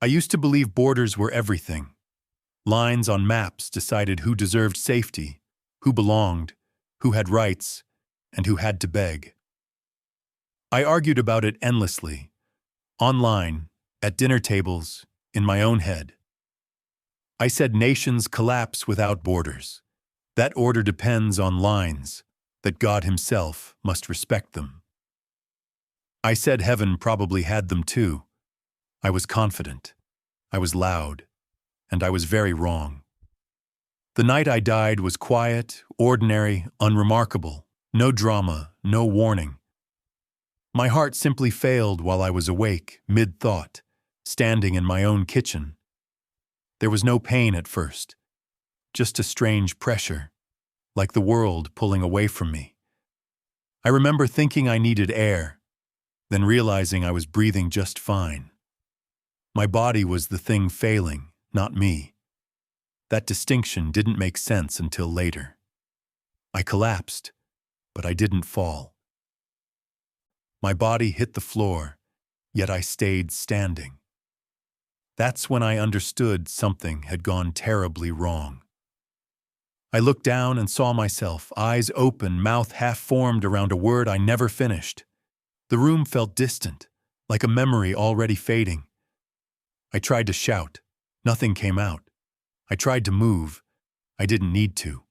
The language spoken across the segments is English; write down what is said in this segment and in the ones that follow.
I used to believe borders were everything. Lines on maps decided who deserved safety, who belonged, who had rights, and who had to beg. I argued about it endlessly, online, at dinner tables, in my own head. I said nations collapse without borders. That order depends on lines, that God Himself must respect them. I said heaven probably had them too. I was confident, I was loud, and I was very wrong. The night I died was quiet, ordinary, unremarkable, no drama, no warning. My heart simply failed while I was awake, mid-thought, standing in my own kitchen. There was no pain at first, just a strange pressure, like the world pulling away from me. I remember thinking I needed air, then realizing I was breathing just fine. My body was the thing failing, not me. That distinction didn't make sense until later. I collapsed, but I didn't fall. My body hit the floor, yet I stayed standing. That's when I understood something had gone terribly wrong. I looked down and saw myself, eyes open, mouth half-formed around a word I never finished. The room felt distant, like a memory already fading. I tried to shout. Nothing came out. I tried to move. I didn't need to.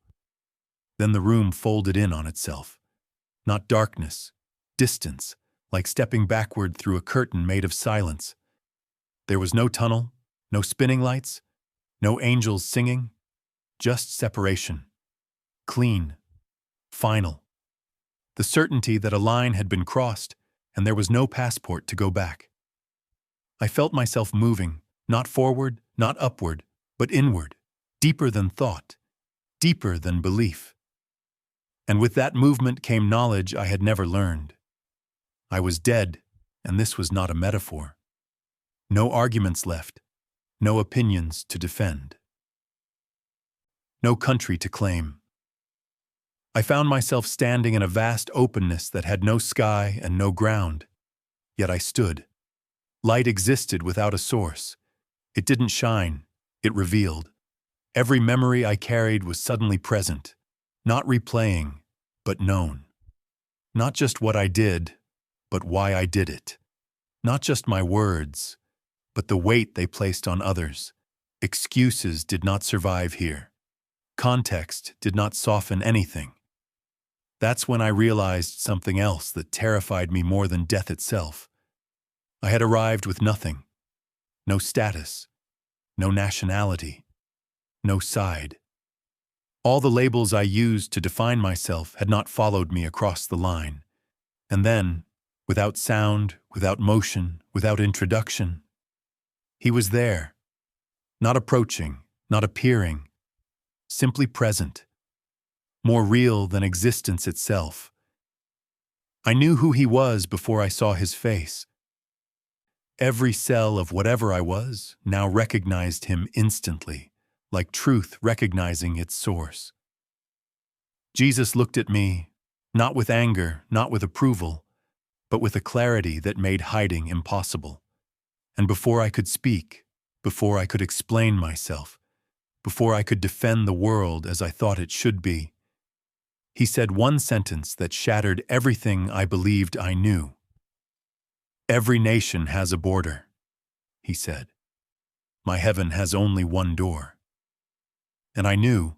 Then the room folded in on itself. Not darkness, distance, like stepping backward through a curtain made of silence. There was no tunnel, no spinning lights, no angels singing, just separation. Clean. Final. The certainty that a line had been crossed, and there was no passport to go back. I felt myself moving, not forward, not upward, but inward, deeper than thought, deeper than belief. And with that movement came knowledge I had never learned. I was dead, and this was not a metaphor. No arguments left, no opinions to defend. No country to claim. I found myself standing in a vast openness that had no sky and no ground. Yet I stood. Light existed without a source. It didn't shine, it revealed. Every memory I carried was suddenly present, not replaying, but known. Not just what I did, but why I did it. Not just my words, but the weight they placed on others. Excuses did not survive here. Context did not soften anything. That's when I realized something else that terrified me more than death itself. I had arrived with nothing. No status. No nationality. No side. All the labels I used to define myself had not followed me across the line. And then, without sound, without motion, without introduction, He was there. Not approaching, not appearing, simply present. More real than existence itself. I knew who He was before I saw His face. Every cell of whatever I was now recognized Him instantly, like truth recognizing its source. Jesus looked at me, not with anger, not with approval, but with a clarity that made hiding impossible. And before I could speak, before I could explain myself, before I could defend the world as I thought it should be, He said one sentence that shattered everything I believed I knew. Every nation has a border, He said. My heaven has only one door. And I knew,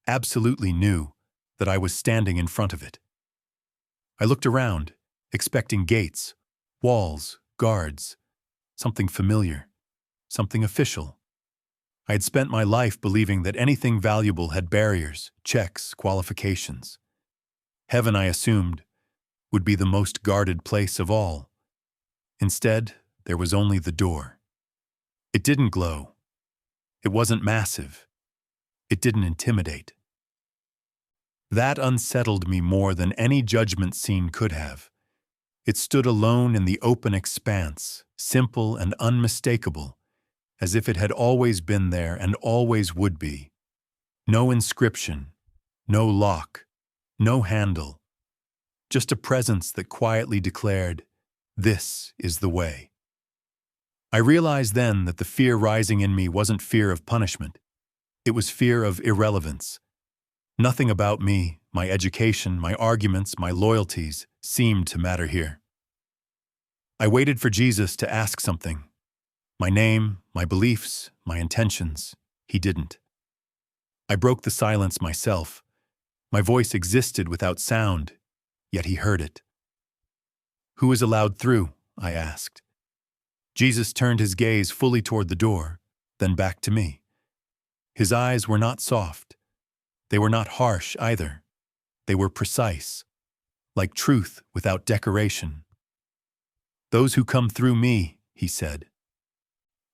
absolutely knew, that I was standing in front of it. I looked around, expecting gates, walls, guards, something familiar, something official. I had spent my life believing that anything valuable had barriers, checks, qualifications. Heaven, I assumed, would be the most guarded place of all. Instead, there was only the door. It didn't glow. It wasn't massive. It didn't intimidate. That unsettled me more than any judgment scene could have. It stood alone in the open expanse, simple and unmistakable, as if it had always been there and always would be. No inscription, no lock, no handle, just a presence that quietly declared, "This is the way." I realized then that the fear rising in me wasn't fear of punishment. It was fear of irrelevance. Nothing about me, my education, my arguments, my loyalties, seemed to matter here. I waited for Jesus to ask something. My name, my beliefs, my intentions. He didn't. I broke the silence myself. My voice existed without sound, yet he heard it. "Who is allowed through?" I asked. Jesus turned his gaze fully toward the door, then back to me. His eyes were not soft. They were not harsh either. They were precise, like truth without decoration. "Those who come through me," he said.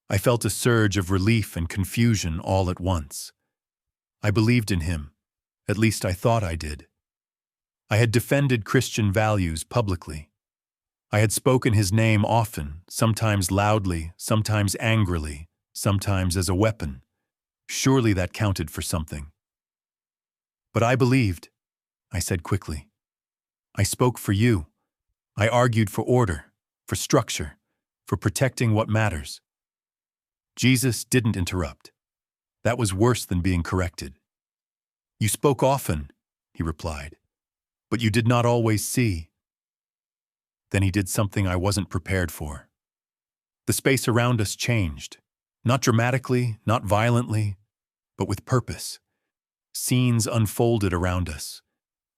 I felt a surge of relief and confusion all at once. I believed in him. At least I thought I did. I had defended Christian values publicly. I had spoken his name often, sometimes loudly, sometimes angrily, sometimes as a weapon. Surely that counted for something. "But I believed," I said quickly. "I spoke for you. I argued for order, for structure, for protecting what matters." Jesus didn't interrupt. That was worse than being corrected. "You spoke often," he replied, "but you did not always see." Then he did something I wasn't prepared for. The space around us changed, not dramatically, not violently, but with purpose. Scenes unfolded around us,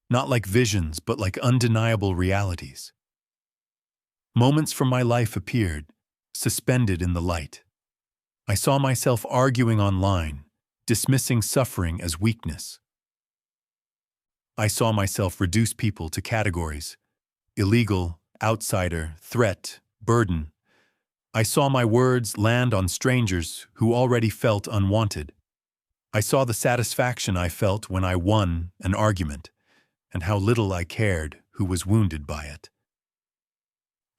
not like visions, but like undeniable realities. Moments from my life appeared, suspended in the light. I saw myself arguing online, dismissing suffering as weakness. I saw myself reduce people to categories: illegal, outsider, threat, burden. I saw my words land on strangers who already felt unwanted. I saw the satisfaction I felt when I won an argument, and how little I cared who was wounded by it.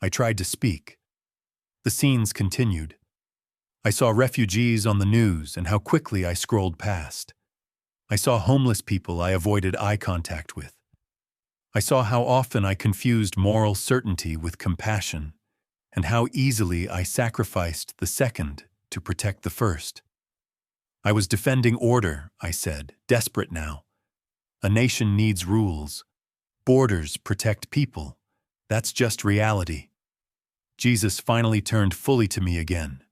I tried to speak. The scenes continued. I saw refugees on the news and how quickly I scrolled past. I saw homeless people I avoided eye contact with. I saw how often I confused moral certainty with compassion, and how easily I sacrificed the second to protect the first. I was defending order, I said, desperate now. A nation needs rules. Borders protect people. That's just reality. Jesus finally turned fully to me again.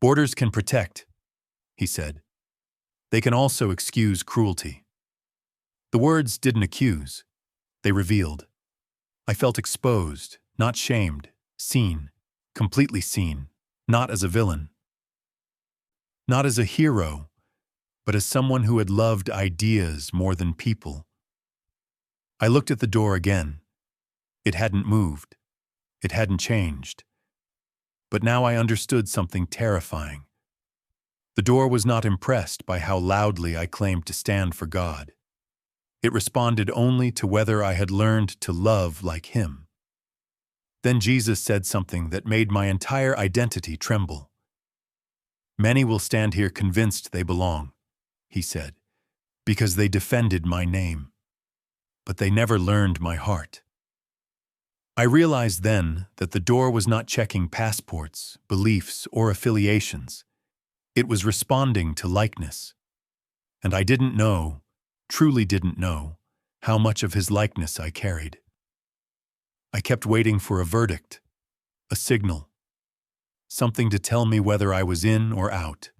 "Borders can protect," he said. "They can also excuse cruelty." The words didn't accuse. They revealed. I felt exposed, not shamed, seen, completely seen, not as a villain. Not as a hero, but as someone who had loved ideas more than people. I looked at the door again. It hadn't moved. It hadn't changed. But now I understood something terrifying. The door was not impressed by how loudly I claimed to stand for God. It responded only to whether I had learned to love like him. Then Jesus said something that made my entire identity tremble. "Many will stand here convinced they belong," he said, "because they defended my name. But they never learned my heart." I realized then that the door was not checking passports, beliefs, or affiliations. It was responding to likeness. And I didn't know, truly didn't know, how much of his likeness I carried. I kept waiting for a verdict, a signal, something to tell me whether I was in or out.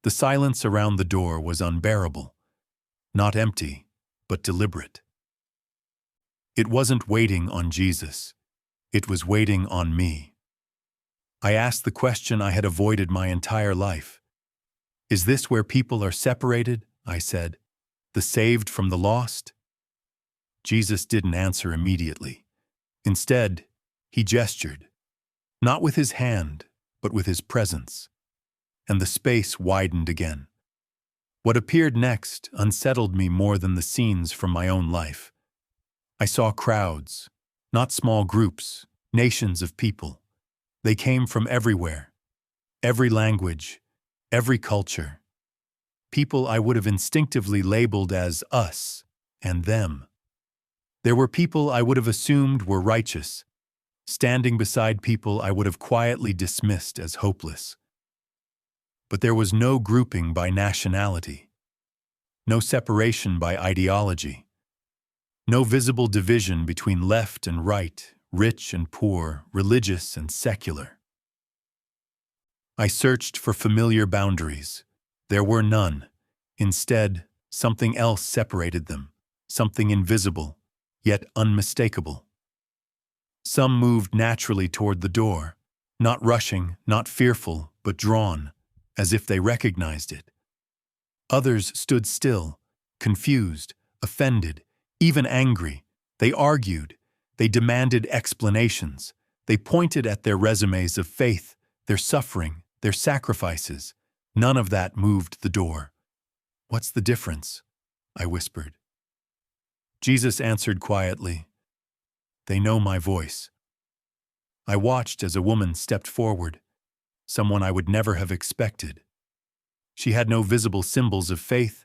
The silence around the door was unbearable, not empty, but deliberate. It wasn't waiting on Jesus. It was waiting on me. I asked the question I had avoided my entire life. "Is this where people are separated?" I said. "The saved from the lost?" Jesus didn't answer immediately. Instead, he gestured, not with his hand, but with his presence. And the space widened again. What appeared next unsettled me more than the scenes from my own life. I saw crowds, not small groups, nations of people. They came from everywhere, every language, every culture. People I would have instinctively labeled as us and them. There were people I would have assumed were righteous, standing beside people I would have quietly dismissed as hopeless. But there was no grouping by nationality, no separation by ideology, no visible division between left and right, rich and poor, religious and secular. I searched for familiar boundaries. There were none. Instead, something else separated them, something invisible, yet unmistakable. Some moved naturally toward the door, not rushing, not fearful, but drawn, as if they recognized it. Others stood still, confused, offended, even angry. They argued. They demanded explanations. They pointed at their resumes of faith, their suffering, their sacrifices. None of that moved the door. "What's the difference?" I whispered. Jesus answered quietly, "They know my voice." I watched as a woman stepped forward, someone I would never have expected. She had no visible symbols of faith,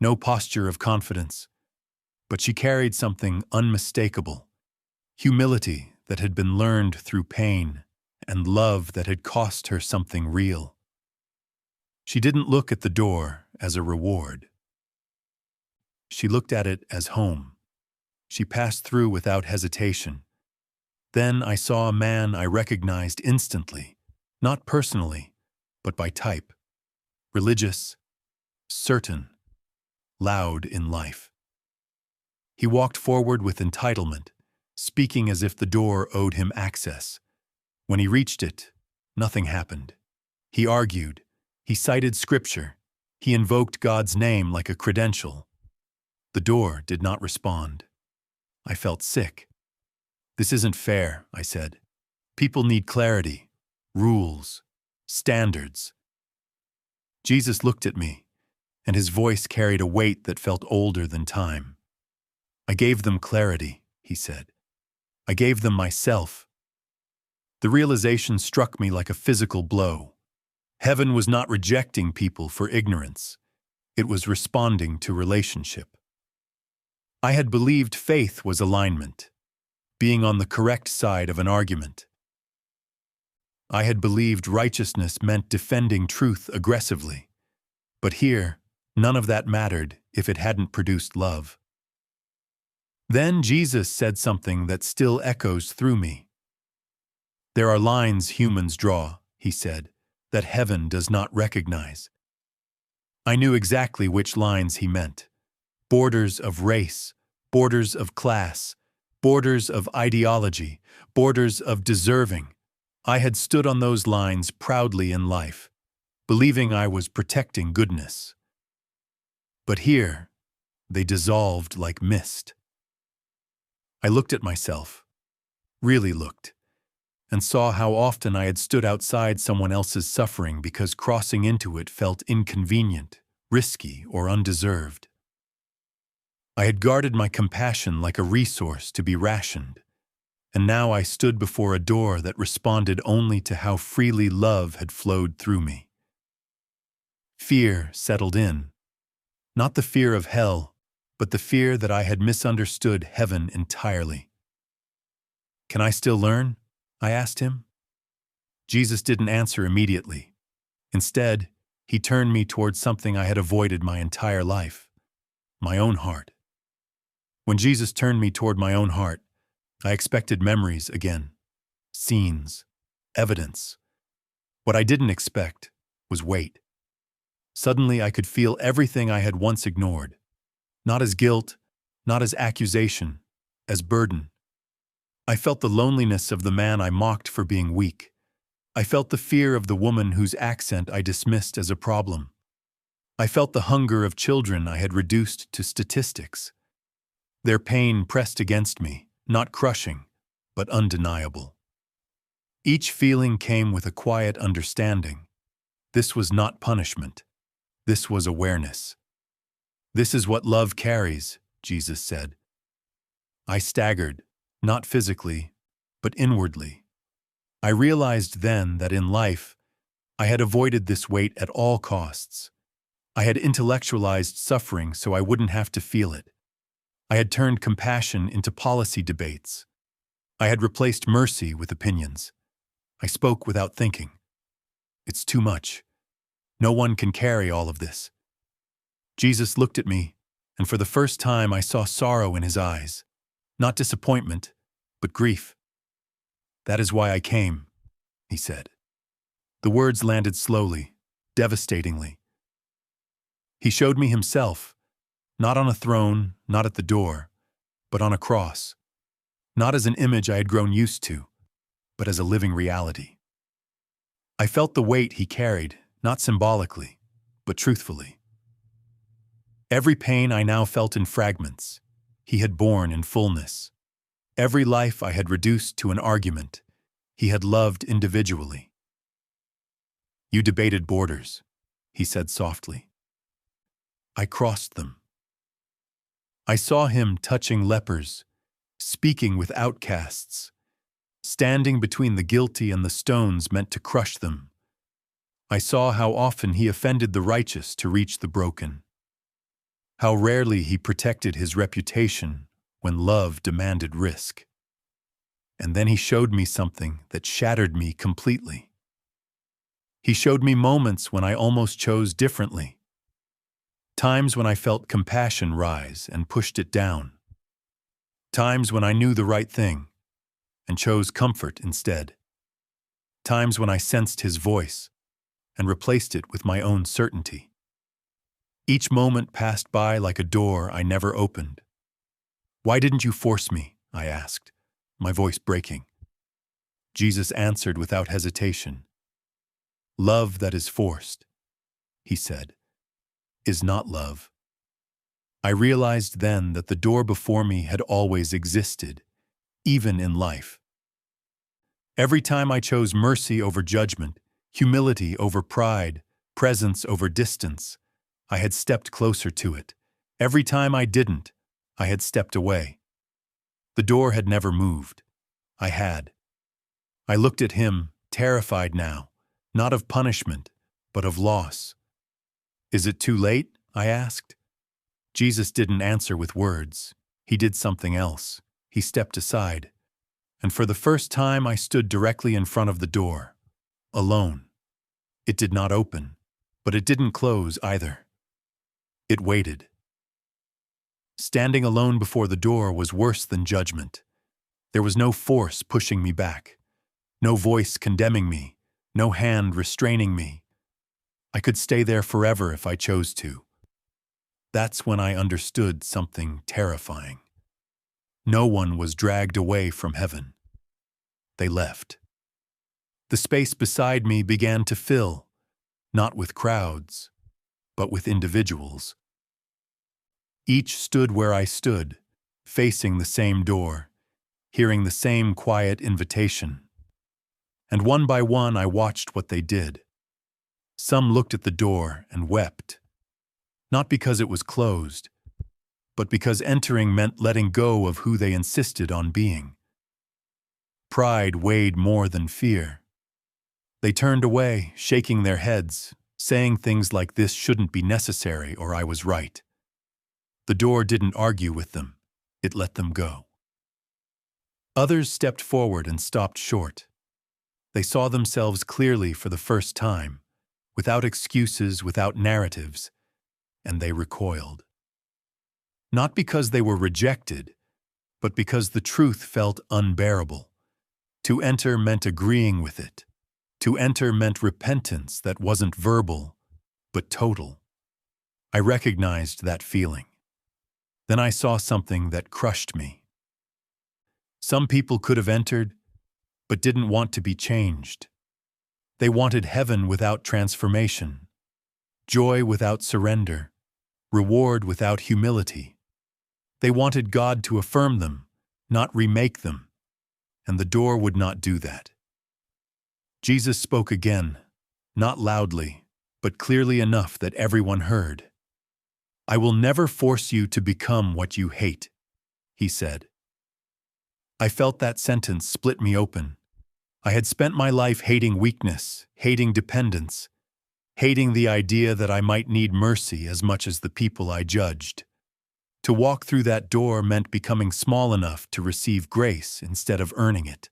no posture of confidence, but she carried something unmistakable, humility that had been learned through pain, and love that had cost her something real. She didn't look at the door as a reward. She looked at it as home. She passed through without hesitation. Then I saw a man I recognized instantly, not personally, but by type. Religious, certain, loud in life. He walked forward with entitlement, speaking as if the door owed him access. When he reached it, nothing happened. He argued. He cited scripture. He invoked God's name like a credential. The door did not respond. I felt sick. "This isn't fair," I said. "People need clarity, rules, standards." Jesus looked at me, and his voice carried a weight that felt older than time. "I gave them clarity," he said. "I gave them myself." The realization struck me like a physical blow. Heaven was not rejecting people for ignorance. It was responding to relationship. I had believed faith was alignment, being on the correct side of an argument. I had believed righteousness meant defending truth aggressively. But here, none of that mattered if it hadn't produced love. Then Jesus said something that still echoes through me. "There are lines humans draw," he said, "that heaven does not recognize." I knew exactly which lines he meant. Borders of race, borders of class, borders of ideology, borders of deserving. I had stood on those lines proudly in life, believing I was protecting goodness. But here, they dissolved like mist. I looked at myself, really looked, and saw how often I had stood outside someone else's suffering because crossing into it felt inconvenient, risky, or undeserved. I had guarded my compassion like a resource to be rationed, and now I stood before a door that responded only to how freely love had flowed through me. Fear settled in, not the fear of hell, but the fear that I had misunderstood heaven entirely. "Can I still learn?" I asked him. Jesus didn't answer immediately. Instead, he turned me towards something I had avoided my entire life, my own heart. When Jesus turned me toward my own heart, I expected memories again, scenes, evidence. What I didn't expect was weight. Suddenly I could feel everything I had once ignored, not as guilt, not as accusation, as burden. I felt the loneliness of the man I mocked for being weak. I felt the fear of the woman whose accent I dismissed as a problem. I felt the hunger of children I had reduced to statistics. Their pain pressed against me, not crushing, but undeniable. Each feeling came with a quiet understanding. This was not punishment. This was awareness. "This is what love carries," Jesus said. I staggered, not physically, but inwardly. I realized then that in life, I had avoided this weight at all costs. I had intellectualized suffering so I wouldn't have to feel it. I had turned compassion into policy debates. I had replaced mercy with opinions. I spoke without thinking. It's too much. No one can carry all of this. Jesus looked at me, and for the first time I saw sorrow in his eyes. Not disappointment, but grief. "That is why I came," he said. The words landed slowly, devastatingly. He showed me himself, not on a throne, not at the door, but on a cross. Not as an image I had grown used to, but as a living reality. I felt the weight he carried, not symbolically, but truthfully. Every pain I now felt in fragments, he had borne in fullness. Every life I had reduced to an argument, he had loved individually. "You debated borders," he said softly. I crossed them. I saw him touching lepers, speaking with outcasts, standing between the guilty and the stones meant to crush them. I saw how often he offended the righteous to reach the broken. How rarely he protected his reputation when love demanded risk. And then he showed me something that shattered me completely. He showed me moments when I almost chose differently. Times when I felt compassion rise and pushed it down. Times when I knew the right thing and chose comfort instead. Times when I sensed his voice and replaced it with my own certainty. Each moment passed by like a door I never opened. "Why didn't you force me?" I asked, my voice breaking. Jesus answered without hesitation. "Love that is forced," he said, "is not love." I realized then that the door before me had always existed, even in life. Every time I chose mercy over judgment, humility over pride, presence over distance, I had stepped closer to it. Every time I didn't, I had stepped away. The door had never moved. I had. I looked at him, terrified now, not of punishment, but of loss. "Is it too late?" I asked. Jesus didn't answer with words. He did something else. He stepped aside. And for the first time I stood directly in front of the door, alone. It did not open, but it didn't close either. It waited. Standing alone before the door was worse than judgment. There was no force pushing me back, no voice condemning me, no hand restraining me. I could stay there forever if I chose to. That's when I understood something terrifying. No one was dragged away from heaven. They left. The space beside me began to fill, not with crowds, but with individuals. Each stood where I stood, facing the same door, hearing the same quiet invitation. And one by one I watched what they did. Some looked at the door and wept, not because it was closed, but because entering meant letting go of who they insisted on being. Pride weighed more than fear. They turned away, shaking their heads, saying things like this shouldn't be necessary or I was right. The door didn't argue with them. It let them go. Others stepped forward and stopped short. They saw themselves clearly for the first time, without excuses, without narratives, and they recoiled. Not because they were rejected, but because the truth felt unbearable. To enter meant agreeing with it. To enter meant repentance that wasn't verbal, but total. I recognized that feeling. Then I saw something that crushed me. Some people could have entered, but didn't want to be changed. They wanted heaven without transformation, joy without surrender, reward without humility. They wanted God to affirm them, not remake them, and the door would not do that. Jesus spoke again, not loudly, but clearly enough that everyone heard. "I will never force you to become what you hate," he said. I felt that sentence split me open. I had spent my life hating weakness, hating dependence, hating the idea that I might need mercy as much as the people I judged. To walk through that door meant becoming small enough to receive grace instead of earning it.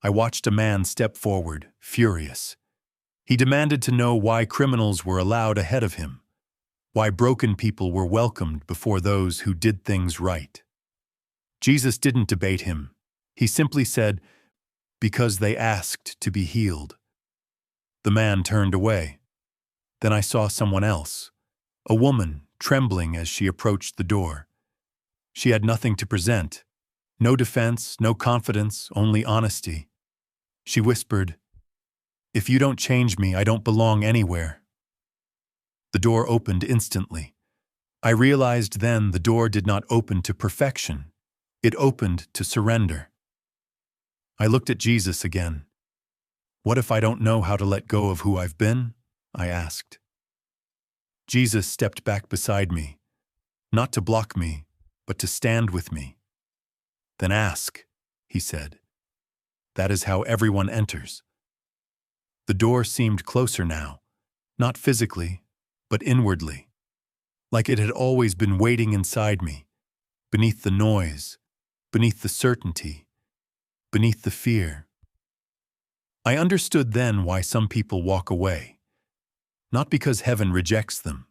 I watched a man step forward, furious. He demanded to know why criminals were allowed ahead of him, why broken people were welcomed before those who did things right. Jesus didn't debate him. He simply said, "Because they asked to be healed." The man turned away. Then I saw someone else, a woman trembling as she approached the door. She had nothing to present, no defense, no confidence, only honesty. She whispered, "If you don't change me, I don't belong anywhere." The door opened instantly. I realized then the door did not open to perfection. It opened to surrender. I looked at Jesus again. "What if I don't know how to let go of who I've been?" I asked. Jesus stepped back beside me, not to block me, but to stand with me. "Then ask," he said. "That is how everyone enters." The door seemed closer now, not physically, but inwardly, like it had always been waiting inside me, beneath the noise, beneath the certainty, beneath the fear. I understood then why some people walk away, not because heaven rejects them,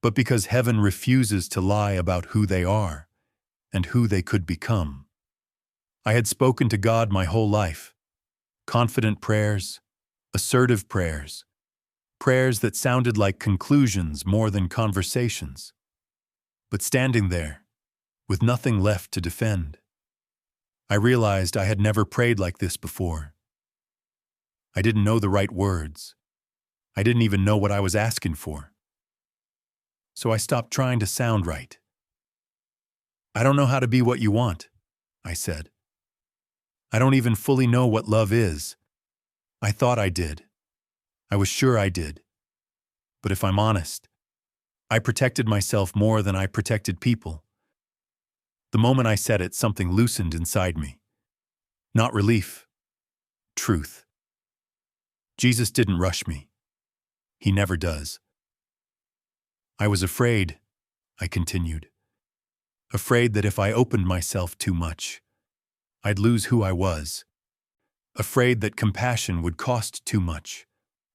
but because heaven refuses to lie about who they are and who they could become. I had spoken to God my whole life, confident prayers, assertive prayers, prayers that sounded like conclusions more than conversations. But standing there, with nothing left to defend, I realized I had never prayed like this before. I didn't know the right words. I didn't even know what I was asking for. So I stopped trying to sound right. "I don't know how to be what you want," I said. "I don't even fully know what love is. I thought I did. I was sure I did. But if I'm honest, I protected myself more than I protected people." The moment I said it, something loosened inside me. Not relief, truth. Jesus didn't rush me. He never does. "I was afraid," I continued. "Afraid that if I opened myself too much, I'd lose who I was. Afraid that compassion would cost too much.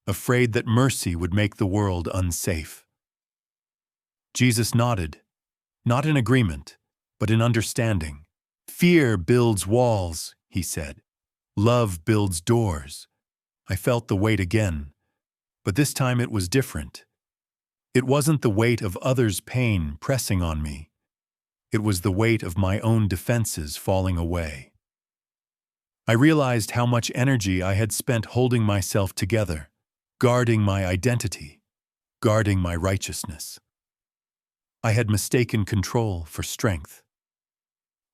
Afraid that mercy would make the world unsafe." Jesus nodded, not in agreement, but in understanding. "Fear builds walls," he said. "Love builds doors." I felt the weight again, but this time it was different. It wasn't the weight of others' pain pressing on me. It was the weight of my own defenses falling away. I realized how much energy I had spent holding myself together, guarding my identity, guarding my righteousness. I had mistaken control for strength.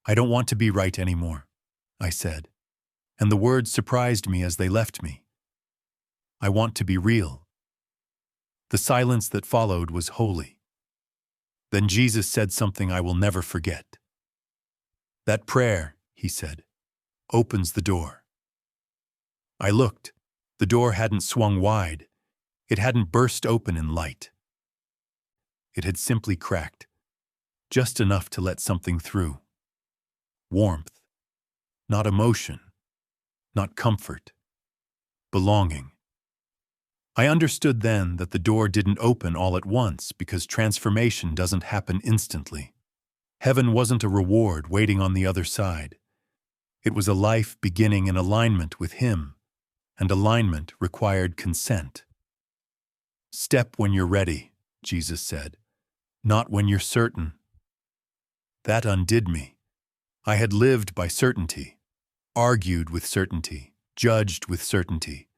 "I don't want to be right anymore," I said, and the words surprised me as they left me. "I want to be real." The silence that followed was holy. Then Jesus said something I will never forget. "That prayer," he said, "opens the door." I looked. The door hadn't swung wide. It hadn't burst open in light. It had simply cracked, just enough to let something through. Warmth, not emotion, not comfort, belonging. I understood then that the door didn't open all at once because transformation doesn't happen instantly. Heaven wasn't a reward waiting on the other side. It was a life beginning in alignment with Him, and alignment required consent. "Step when you're ready," Jesus said, "not when you're certain." That undid me. I had lived by certainty, argued with certainty, judged with certainty.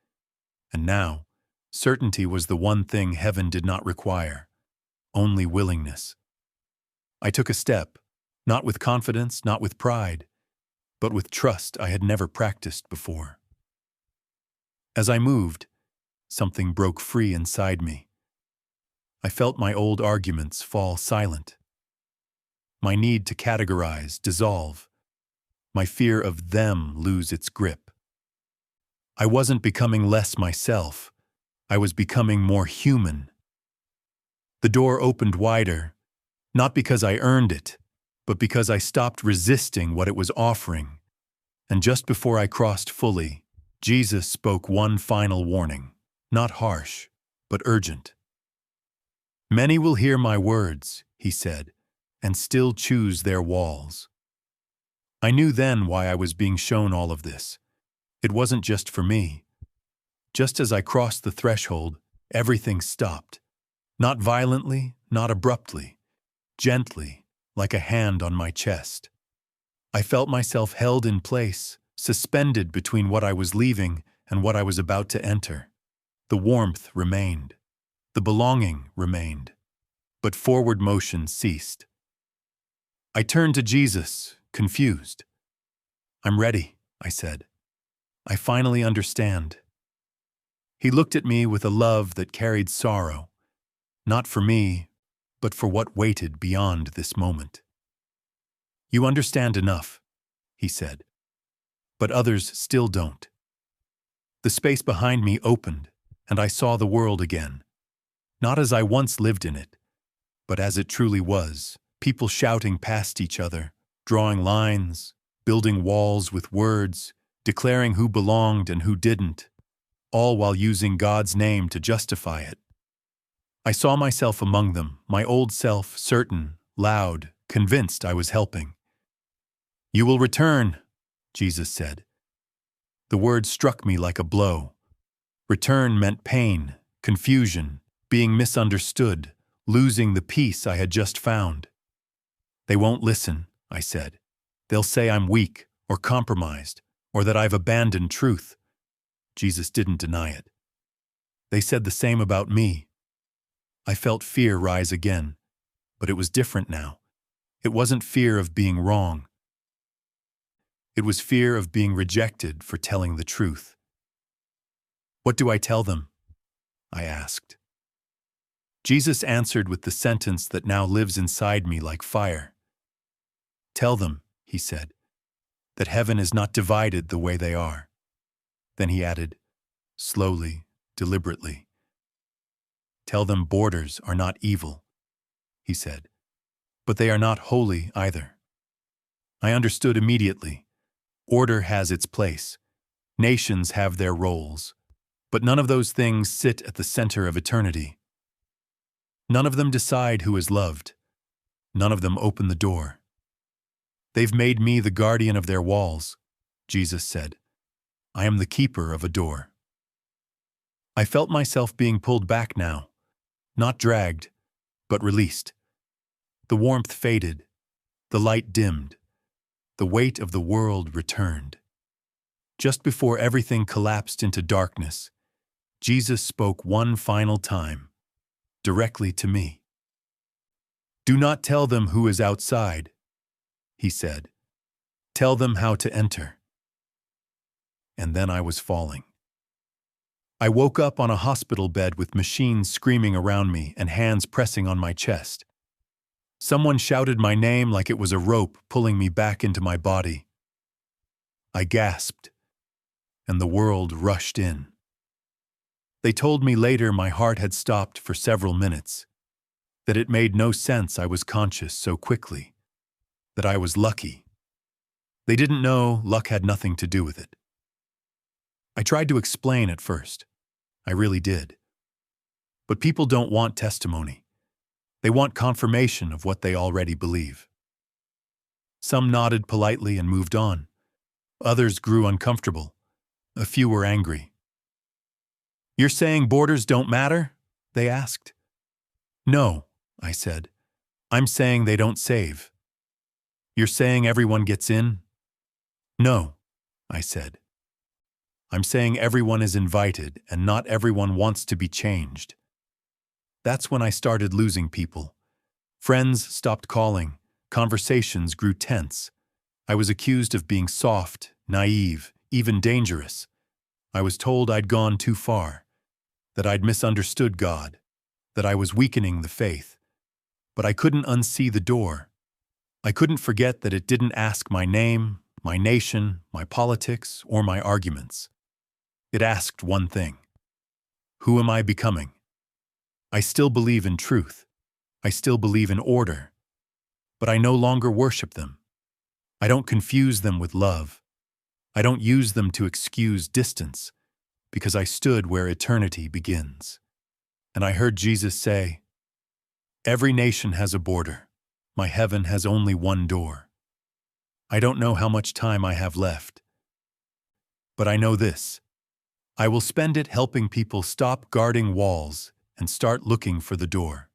And now, certainty was the one thing heaven did not require, only willingness. I took a step, not with confidence, not with pride, but with trust I had never practiced before. As I moved, something broke free inside me. I felt my old arguments fall silent. My need to categorize dissolve. My fear of them lose its grip. I wasn't becoming less myself. I was becoming more human. The door opened wider, Not because I earned it, but because I stopped resisting what it was offering. And just before I crossed fully, Jesus spoke one final warning, not harsh, but urgent. Many will hear my words, he said, and still choose their walls. I knew then why I was being shown all of this. It wasn't just for me. Just as I crossed the threshold, everything stopped. Not violently, not abruptly, gently, like a hand on my chest. I felt myself held in place, suspended between what I was leaving and what I was about to enter. The warmth remained. The belonging remained. But forward motion ceased. I turned to Jesus, confused. "I'm ready," I said. "I finally understand." He looked at me with a love that carried sorrow, not for me, but for what waited beyond this moment. "You understand enough," he said, "but others still don't." The space behind me opened, and I saw the world again, not as I once lived in it, but as it truly was, people shouting past each other, drawing lines, building walls with words, declaring who belonged and who didn't, all while using God's name to justify it. I saw myself among them, my old self, certain, loud, convinced I was helping. "You will return," Jesus said. The word struck me like a blow. Return meant pain, confusion, being misunderstood, losing the peace I had just found. "They won't listen," I said. "They'll say I'm weak or compromised or that I've abandoned truth." Jesus didn't deny it. "They said the same about me." I felt fear rise again, but it was different now. It wasn't fear of being wrong. It was fear of being rejected for telling the truth. "What do I tell them?" I asked. Jesus answered with the sentence that now lives inside me like fire. "Tell them," he said, "that heaven is not divided the way they are." Then he added, slowly, deliberately, "Tell them borders are not evil," he said, "but they are not holy either." I understood immediately. Order has its place. Nations have their roles. But none of those things sit at the center of eternity. None of them decide who is loved. None of them open the door. "They've made me the guardian of their walls," Jesus said. "I am the keeper of a door." I felt myself being pulled back now, not dragged, but released. The warmth faded. The light dimmed. The weight of the world returned. Just before everything collapsed into darkness, Jesus spoke one final time, directly to me. "Do not tell them who is outside," he said. "Tell them how to enter." And then I was falling. I woke up on a hospital bed with machines screaming around me and hands pressing on my chest. Someone shouted my name like it was a rope pulling me back into my body. I gasped, and the world rushed in. They told me later my heart had stopped for several minutes, that it made no sense I was conscious so quickly, that I was lucky. They didn't know luck had nothing to do with it. I tried to explain at first. I really did. But people don't want testimony. They want confirmation of what they already believe. Some nodded politely and moved on. Others grew uncomfortable. A few were angry. "You're saying borders don't matter?" they asked. "No," I said. "I'm saying they don't save." "You're saying everyone gets in?" "No," I said. "I'm saying everyone is invited and not everyone wants to be changed." That's when I started losing people. Friends stopped calling. Conversations grew tense. I was accused of being soft, naive, even dangerous. I was told I'd gone too far, that I'd misunderstood God, that I was weakening the faith. But I couldn't unsee the door. I couldn't forget that it didn't ask my name, my nation, my politics, or my arguments. It asked one thing. Who am I becoming? I still believe in truth. I still believe in order. but I no longer worship them. I don't confuse them with love. I don't use them to excuse distance, because I stood where eternity begins. And I heard Jesus say, "Every nation has a border. My heaven has only one door." I don't know how much time I have left, but I know this. I will spend it helping people stop guarding walls and start looking for the door.